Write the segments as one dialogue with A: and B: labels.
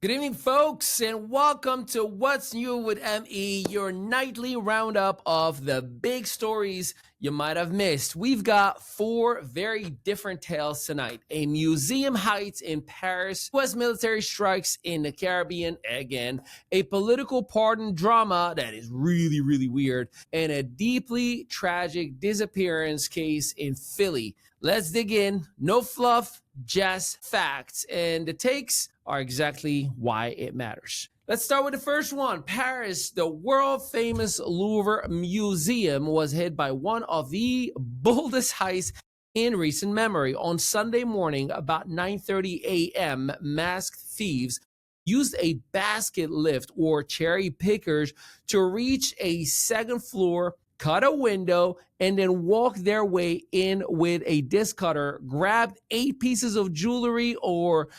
A: Good evening, folks, and welcome to What's New with ME, your nightly roundup of the big stories you might have missed. We've got four very different tales tonight. A museum heist in Paris, U.S. military strikes in the Caribbean again, a political pardon drama that is really, really weird, and a deeply tragic disappearance case in Philly. Let's dig in. No fluff, just facts. And the takes are exactly why it matters. Let's start with the first one. Paris, the world famous Louvre Museum was hit by one of the boldest heists in recent memory. On Sunday morning, about 9:30 a.m., masked thieves used a basket lift or cherry pickers to reach a second floor, cut a window, and then walk their way in with a disc cutter, grabbed 8 pieces of jewelry or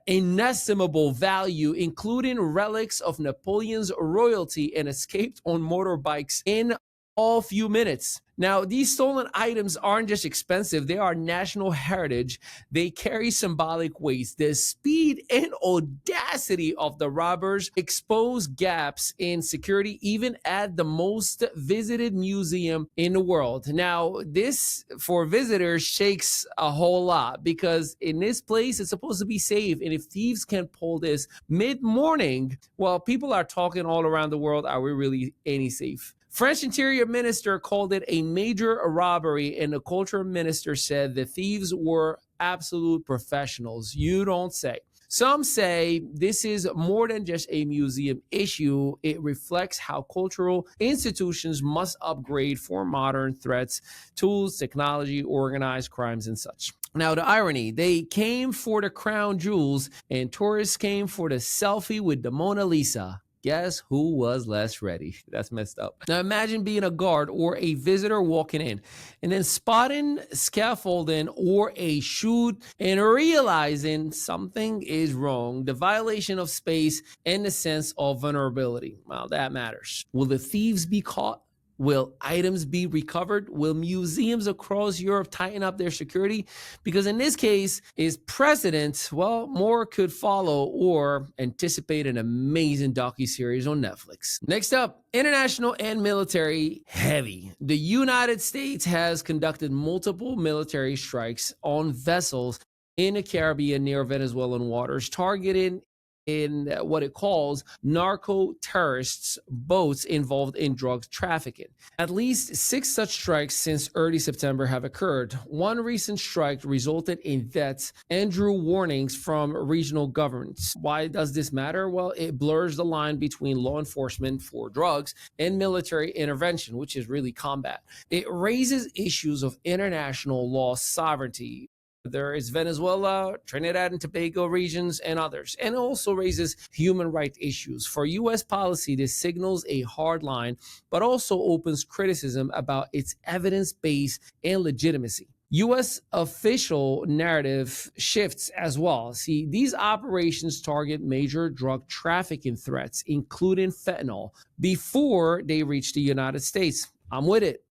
A: inestimable value, including relics of Napoleon's royalty, and escaped on motorbikes in all few minutes. Now, these stolen items aren't just expensive, they are national heritage. They carry symbolic weight. The speed and audacity of the robbers expose gaps in security, even at the most visited museum in the world. Now, this, for visitors, shakes a whole lot because in this place, it's supposed to be safe. And if thieves can pull this mid-morning, well, people are talking all around the world, are we really any safe? French Interior Minister called it a major robbery, and the Culture Minister said the thieves were absolute professionals. You don't say. Some say this is more than just a museum issue. It reflects how cultural institutions must upgrade for modern threats, tools, technology, organized crimes, and such. Now, the irony, they came for the crown jewels and tourists came for the selfie with the Mona Lisa. Guess who was less ready? That's messed up. Now imagine being a guard or a visitor walking in and then spotting scaffolding or a chute and realizing something is wrong. The violation of space and the sense of vulnerability. Well, that matters. Will the thieves be caught? Will items be recovered? Will museums across Europe tighten up their security? Because in this case, is precedent, well, more could follow, or anticipate an amazing docuseries on Netflix. Next up, international and military heavy. The United States has conducted multiple military strikes on vessels in the Caribbean near Venezuelan waters, targeting in what it calls narco-terrorists boats involved in drug trafficking. At least 6 such strikes since early September have occurred. One recent strike resulted in deaths and drew warnings from regional governments. Why does this matter? Well, it blurs the line between law enforcement for drugs and military intervention, which is really combat. It raises issues of international law sovereignty. There is Venezuela, Trinidad and Tobago regions, and others. And it also raises human rights issues. For U.S. policy, this signals a hard line, but also opens criticism about its evidence-based and legitimacy. U.S. official narrative shifts as well. See, these operations target major drug trafficking threats, including fentanyl, before they reach the United States. I'm with it.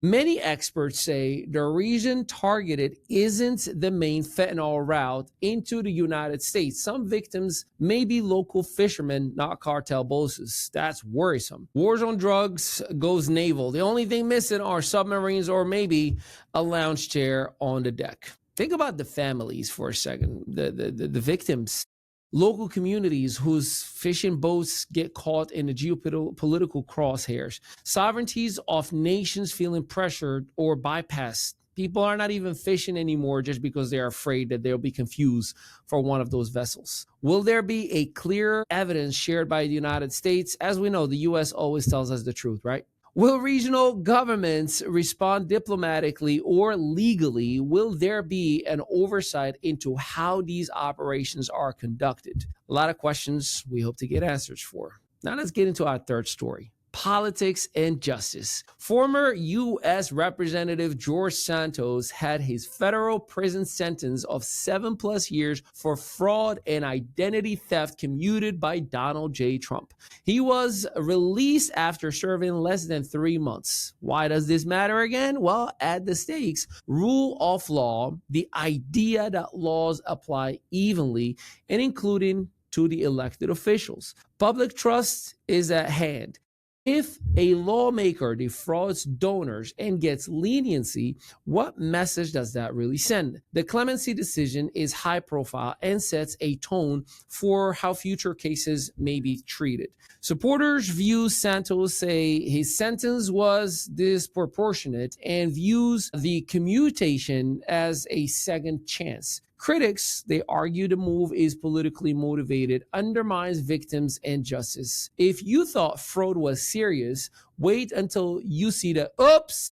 A: Many experts say the reason targeted isn't the main fentanyl route into the United States. Some victims may be local fishermen, not cartel bosses. That's worrisome. Wars on drugs goes naval. The only thing missing are submarines or maybe a lounge chair on the deck. Think about the families for a second, the victims. Local communities whose fishing boats get caught in the geopolitical crosshairs. Sovereignties of nations feeling pressured or bypassed. People are not even fishing anymore just because they're afraid that they'll be confused for one of those vessels. Will there be a clear evidence shared by the United States? As we know, the U.S. always tells us the truth, right? Will regional governments respond diplomatically or legally? Will there be an oversight into how these operations are conducted? A lot of questions we hope to get answers for. Now let's get into our third story. Politics and justice. Former U.S. Representative George Santos had his federal prison sentence of 7+ years for fraud and identity theft commuted by Donald J. Trump. He was released after serving less than 3 months. Why does this matter again? Well, at the stakes, rule of law, the idea that laws apply evenly and including to the elected officials. Public trust is at hand. If a lawmaker defrauds donors and gets leniency, what message does that really send? The clemency decision is high profile and sets a tone for how future cases may be treated. Supporters view Santos, say his sentence was disproportionate, and views the commutation as a second chance. Critics, they argue the move is politically motivated, undermines victims and justice. If you thought fraud was serious, wait until you see the oops,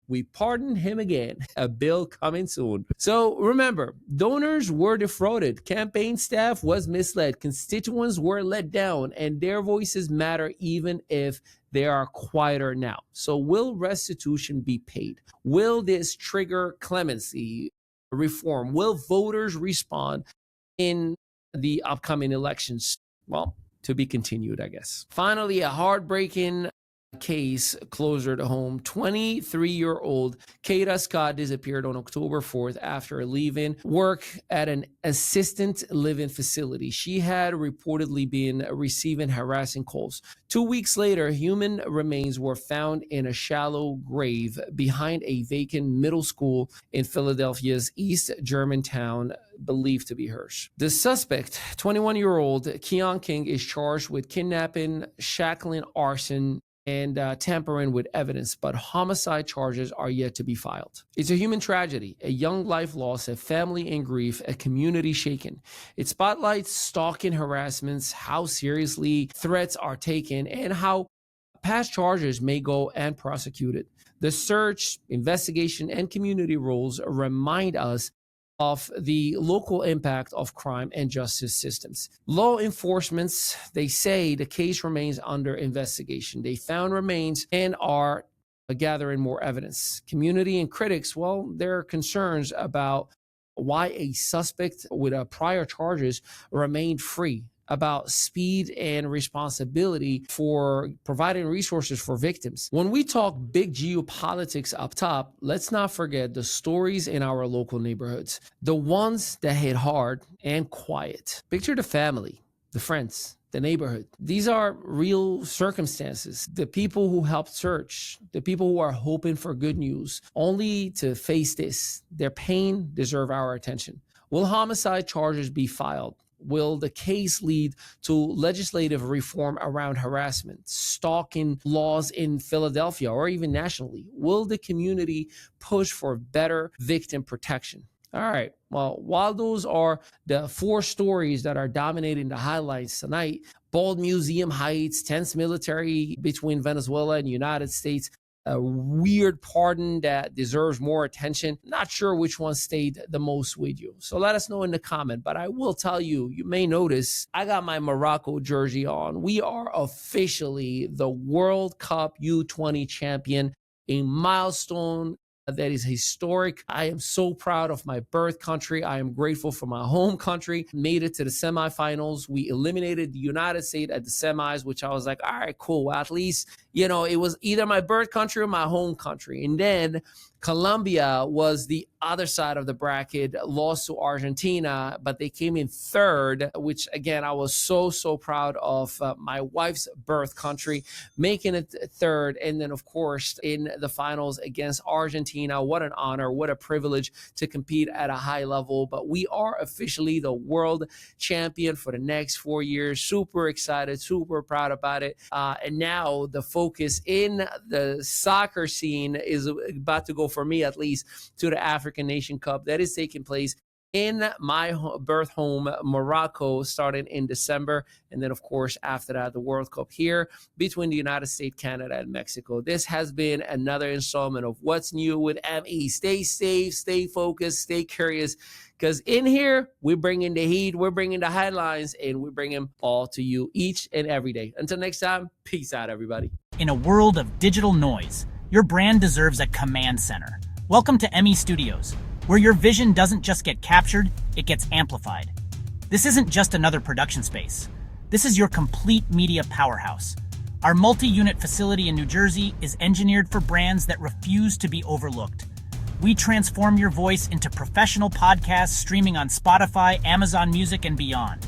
A: we pardon him again, a bill coming soon. So remember, donors were defrauded, campaign staff was misled, constituents were let down, and their voices matter even if they are quieter now. So will restitution be paid? Will this trigger clemency reform? Will voters respond in the upcoming elections? Well, to be continued, I guess. Finally, a heartbreaking case closer to home. 23-year-old Kada Scott disappeared on October 4th after leaving work at an assistant living facility. She had reportedly been receiving harassing calls. 2 weeks later, human remains were found in a shallow grave behind a vacant middle school in Philadelphia's East Germantown, believed to be hers. The suspect, 21-year-old Keon King, is charged with kidnapping, shackling, arson, and tampering with evidence, but homicide charges are yet to be filed. It's a human tragedy, a young life lost, a family in grief, a community shaken. It spotlights stalking harassments, how seriously threats are taken, and how past charges may go unprosecuted. The search, investigation, and community roles remind us of the local impact of crime and justice systems. Law enforcement, they say the case remains under investigation. They found remains and are gathering more evidence. Community and critics, well, there are concerns about why a suspect with prior charges remained free, about speed and responsibility for providing resources for victims. When we talk big geopolitics up top, let's not forget the stories in our local neighborhoods, the ones that hit hard and quiet. Picture the family, the friends, the neighborhood. These are real circumstances. The people who helped search, the people who are hoping for good news, only to face this. Their pain deserves our attention. Will homicide charges be filed? Will the case lead to legislative reform around harassment, stalking laws in Philadelphia or even nationally? Will the community push for better victim protection? All right. Well, while those are the four stories that are dominating the highlights tonight, bold museum heights, tense military between Venezuela and the United States, a weird pardon that deserves more attention. Not sure which one stayed the most with you. So let us know in the comment. But I will tell you, you may notice I got my Morocco jersey on. We are officially the World Cup U20 champion, a milestone that is historic. I am so proud of my birth country. I am grateful for my home country. Made it to the semifinals. We eliminated the United States at the semis, which I was like, all right, cool. Well, at least, it was either my birth country or my home country. And then Colombia was the other side of the bracket, lost to Argentina, but they came in third, which again, I was so proud of my wife's birth country, making it third. And then of course, in the finals against Argentina, what an honor, what a privilege to compete at a high level. But we are officially the world champion for the next 4 years. Super excited, super proud about it. And now the focus in the soccer scene is about to go, for me at least, to the African Nation Cup that is taking place in my birth home, Morocco, starting in December. And then, of course, after that, the World Cup here between the United States, Canada, and Mexico. This has been another installment of What's New with ME. Stay safe, stay focused, stay curious, because in here, we're bringing the heat, we're bringing the headlines, and we bring them all to you each and every day. Until next time, peace out, everybody.
B: In a world of digital noise, your brand deserves a command center. Welcome to ME Studios, where your vision doesn't just get captured, it gets amplified. This isn't just another production space. This is your complete media powerhouse. Our multi-unit facility in New Jersey is engineered for brands that refuse to be overlooked. We transform your voice into professional podcasts streaming on Spotify, Amazon Music, and beyond.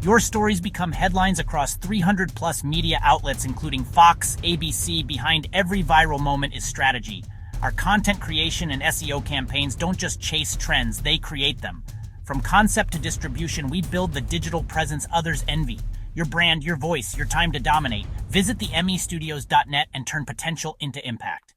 B: Your stories become headlines across 300 plus media outlets, including Fox, ABC. Behind every viral moment is strategy. Our content creation and SEO campaigns don't just chase trends, they create them. From concept to distribution, we build the digital presence others envy. Your brand, your voice, your time to dominate. Visit the mestudios.net and turn potential into impact.